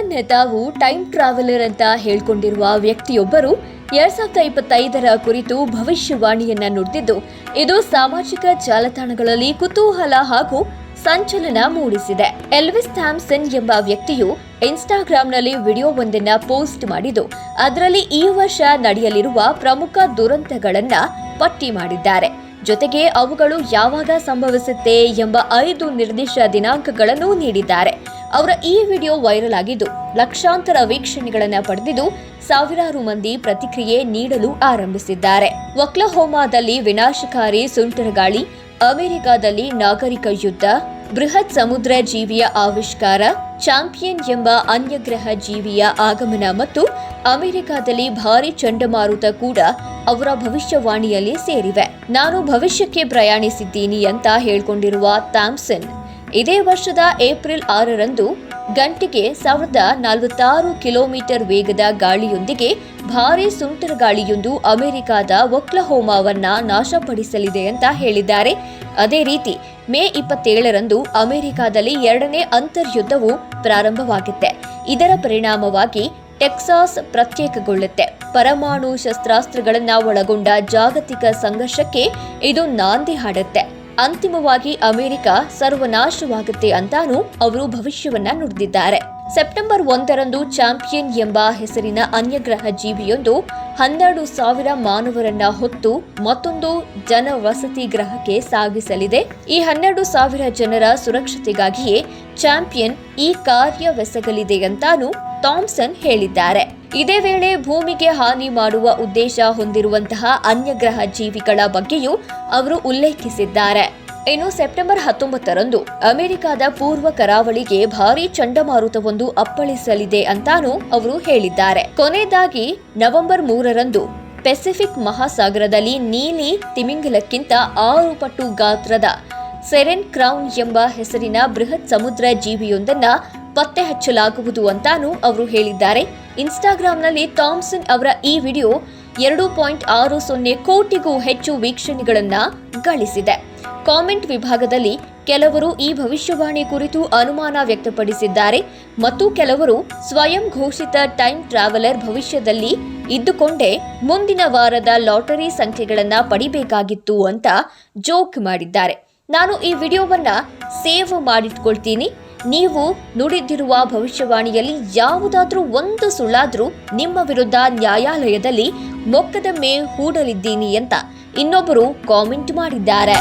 ತಮ್ಮನ್ನೇ ತಾವು time traveller ಅಂತ ಹೇಳ್ಕೊಂಡಿರುವ ವ್ಯಕ್ತಿಯೊಬ್ಬರು 2025ರ ಕುರಿತು ಭವಿಷ್ಯವಾಣಿಯನ್ನ ನುಡಿದಿದ್ದು, ಇದು ಸಾಮಾಜಿಕ ಜಾಲತಾಣಗಳಲ್ಲಿ ಕುತೂಹಲ ಹಾಗೂ ಸಂಚಲನ ಮೂಡಿಸಿದೆ. ಎಲ್ವಿಸ್ ಥಾಮ್ಸನ್ ಎಂಬ ವ್ಯಕ್ತಿಯು ಇನ್ಸ್ಟಾಗ್ರಾಂನಲ್ಲಿ ವಿಡಿಯೋವೊಂದನ್ನ ಪೋಸ್ಟ್ ಮಾಡಿದ್ದು, ಅದರಲ್ಲಿ ಈ ವರ್ಷ ನಡೆಯಲಿರುವ ಪ್ರಮುಖ ದುರಂತಗಳನ್ನ ಪಟ್ಟಿ ಮಾಡಿದ್ದಾರೆ. ಜೊತೆಗೆ ಅವುಗಳು ಯಾವಾಗ ಸಂಭವಿಸುತ್ತೆ ಎಂಬ 5 ನಿರ್ದಿಷ್ಟ ದಿನಾಂಕಗಳನ್ನು ನೀಡಿದ್ದಾರೆ. ಅವರ ಈ ವಿಡಿಯೋ ವೈರಲ್ ಆಗಿದ್ದು, ಲಕ್ಷಾಂತರ ವೀಕ್ಷಣೆಗಳನ್ನು ಪಡೆದಿದ್ದು, ಸಾವಿರಾರು ಮಂದಿ ಪ್ರತಿಕ್ರಿಯೆ ನೀಡಲು ಆರಂಭಿಸಿದ್ದಾರೆ. ಒಕ್ಲಹೋಮಾದಲ್ಲಿ ವಿನಾಶಕಾರಿ ಸುಂಟರಗಾಳಿ, ಅಮೆರಿಕಾದಲ್ಲಿ ನಾಗರಿಕ ಯುದ್ಧ, ಬೃಹತ್ ಸಮುದ್ರ ಜೀವಿಯ ಆವಿಷ್ಕಾರ, ಚಾಂಪಿಯನ್ ಎಂಬ ಅನ್ಯಗ್ರಹ ಜೀವಿಯ ಆಗಮನ ಮತ್ತು ಅಮೆರಿಕಾದಲ್ಲಿ ಭಾರೀ ಚಂಡಮಾರುತ ಕೂಡ ಅವರ ಭವಿಷ್ಯವಾಣಿಯಲ್ಲಿ ಸೇರಿವೆ. ನಾನು ಭವಿಷ್ಯಕ್ಕೆ ಪ್ರಯಾಣಿಸಿದ್ದೀನಿ ಅಂತ ಹೇಳ್ಕೊಂಡಿರುವ ಥಾಮ್ಸನ್ ಇದೇ ವರ್ಷದ ಏಪ್ರಿಲ್ 6ರಂದು ಗಂಟೆಗೆ 1046 ಕಿಲೋಮೀಟರ್ ವೇಗದ ಗಾಳಿಯೊಂದಿಗೆ ಭಾರೀ ಸುಂಟರಗಾಳಿಯೊಂದು ಅಮೆರಿಕಾದ ಒಕ್ಲಹೋಮಾವನ್ನ ನಾಶಪಡಿಸಲಿದೆ ಅಂತ ಹೇಳಿದ್ದಾರೆ. ಅದೇ ರೀತಿ ಮೇ 27ರಂದು ಅಮೆರಿಕಾದಲ್ಲಿ 2ನೇ ಅಂತರ್ಯುದ್ಧವು ಪ್ರಾರಂಭವಾಗುತ್ತೆ. ಇದರ ಪರಿಣಾಮವಾಗಿ ಟೆಕ್ಸಾಸ್ ಪ್ರತ್ಯೇಕಗೊಳ್ಳುತ್ತೆ. ಪರಮಾಣು ಶಸ್ತ್ರಾಸ್ತ್ರಗಳನ್ನ ಒಳಗೊಂಡ ಜಾಗತಿಕ ಸಂಘರ್ಷಕ್ಕೆ ಇದು ನಾಂದಿ ಹಾಡುತ್ತೆ. ಅಂತಿಮವಾಗಿ ಅಮೆರಿಕ ಸರ್ವನಾಶವಾಗುತ್ತೆ ಅಂತಾನೂ ಅವರು ಭವಿಷ್ಯವನ್ನ ನುಡಿದಿದ್ದಾರೆ. ಸೆಪ್ಟೆಂಬರ್ 1ರಂದು ಚಾಂಪಿಯನ್ ಎಂಬ ಹೆಸರಿನ ಅನ್ಯಗ್ರಹ ಜೀವಿಯೊಂದು 12,000 ಮಾನವರನ್ನ ಹೊತ್ತು ಮತ್ತೊಂದು ಜನವಸತಿ ಗ್ರಹಕ್ಕೆ ಸಾಗಿಸಲಿದೆ. ಈ 12,000 ಜನರ ಸುರಕ್ಷತೆಗಾಗಿಯೇ ಚಾಂಪಿಯನ್ ಈ ಕಾರ್ಯವೆಸಗಲಿದೆ ಅಂತಾನೂ ಥಾಮ್ಸನ್ ಹೇಳಿದ್ದಾರೆ. ಇದೇ ವೇಳೆ ಭೂಮಿಗೆ ಹಾನಿ ಮಾಡುವ ಉದ್ದೇಶ ಹೊಂದಿರುವಂತಹ ಅನ್ಯಗ್ರಹ ಜೀವಿಗಳ ಬಗ್ಗೆಯೂ ಅವರು ಉಲ್ಲೇಖಿಸಿದ್ದಾರೆ. ಇನ್ನು ಸೆಪ್ಟೆಂಬರ್ 19ರಂದು ಅಮೆರಿಕದ ಪೂರ್ವ ಕರಾವಳಿಗೆ ಭಾರೀ ಚಂಡಮಾರುತವೊಂದು ಅಪ್ಪಳಿಸಲಿದೆ ಅಂತಾನೂ ಅವರು ಹೇಳಿದ್ದಾರೆ. ಕೊನೆಯದಾಗಿ ನವೆಂಬರ್ 3ರಂದು ಪೆಸಿಫಿಕ್ ಮಹಾಸಾಗರದಲ್ಲಿ ನೀಲಿ ತಿಮಿಂಗಿಲಕ್ಕಿಂತ 6 ಪಟ್ಟು ಗಾತ್ರದ ಸೆರೆನ್ ಕ್ರೌನ್ ಎಂಬ ಹೆಸರಿನ ಬೃಹತ್ ಸಮುದ್ರ ಜೀವಿಯೊಂದನ್ನ ಪತ್ತೆ ಹಚ್ಚಲಾಗುವುದು ಅಂತಾನೂ ಅವರು ಹೇಳಿದ್ದಾರೆ. ಇನ್ಸ್ಟಾಗ್ರಾಂನಲ್ಲಿ ಥಾಮ್ಸನ್ ಅವರ ಈ ವಿಡಿಯೋ 2.60 ಕೋಟಿಗೂ ಹೆಚ್ಚು ವೀಕ್ಷಣೆಗಳನ್ನ ಗಳಿಸಿದೆ. ಕಾಮೆಂಟ್ ವಿಭಾಗದಲ್ಲಿ ಕೆಲವರು ಈ ಭವಿಷ್ಯವಾಣಿ ಕುರಿತು ಅನುಮಾನ ವ್ಯಕ್ತಪಡಿಸಿದ್ದಾರೆ ಮತ್ತು ಕೆಲವರು ಸ್ವಯಂ ಘೋಷಿತ ಟೈಮ್ ಟ್ರಾವೆಲರ್ ಭವಿಷ್ಯದಲ್ಲಿ ಇದ್ದುಕೊಂಡೇ ಮುಂದಿನ ವಾರದ ಲಾಟರಿ ಸಂಖ್ಯೆಗಳನ್ನ ಪಡಿಬೇಕಾಗಿತ್ತು ಅಂತ ಜೋಕ್ ಮಾಡಿದ್ದಾರೆ. ನಾನು ಈ ವಿಡಿಯೋವನ್ನ ಸೇವ್ ಮಾಡಿಟ್ಕೊಳ್ತೀನಿ. ನೀವು ನುಡಿದಿರುವ ಭವಿಷ್ಯವಾಣಿಯಲ್ಲಿ ಯಾವುದಾದ್ರೂ ಒಂದು ಸುಳ್ಳಾದ್ರೂ ನಿಮ್ಮ ವಿರುದ್ಧ ನ್ಯಾಯಾಲಯದಲ್ಲಿ ಮೊಕದ್ದಮೆ ಹೂಡಲಿದ್ದೀನಿ ಅಂತ ಇನ್ನೊಬ್ಬರು ಕಾಮೆಂಟ್ ಮಾಡಿದ್ದಾರೆ.